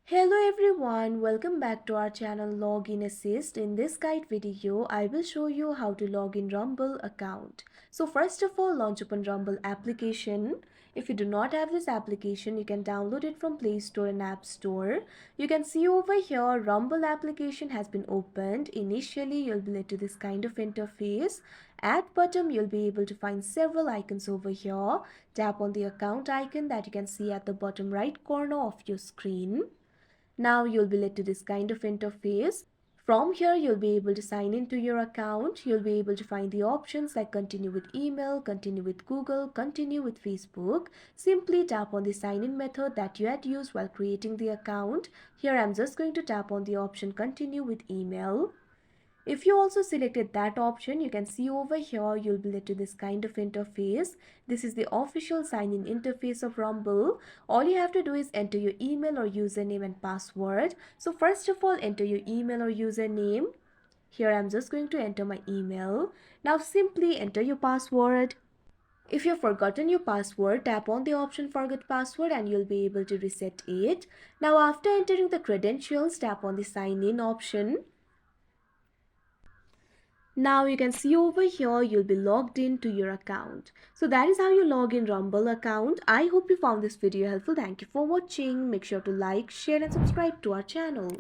Hello everyone, welcome back to our channel Login Assist. In this guide video, I will show you how to log in Rumble account. So first of all, launch open Rumble application. If you do not have this application, you can download it from Play Store and App Store. You can see over here, Rumble application has been opened. Initially, you'll be led to this kind of interface. At bottom, you'll be able to find several icons over here. Tap on the account icon that you can see at the bottom right corner of your screen. Now you'll be led to this kind of interface. From here, you'll be able to sign into your account. You'll be able to find the options like continue with email, continue with Google, continue with Facebook. Simply tap on the sign in method that you had used while creating the account. Here I'm just going to tap on the option continue with email. If you also selected that option, you can see over here you'll be led to this kind of interface. This is the official sign-in interface of Rumble. All you have to do is enter your email or username and password. So first of all, enter your email or username. Here I'm just going to enter my email. Now simply enter your password. If you've forgotten your password, tap on the option forget password and you'll be able to reset it. Now after entering the credentials, tap on the sign in option. Now you can see over here you'll be logged into your account. So that is how you log in Rumble account. I hope you found this video helpful. Thank you for watching. Make sure to like, share and subscribe to our channel.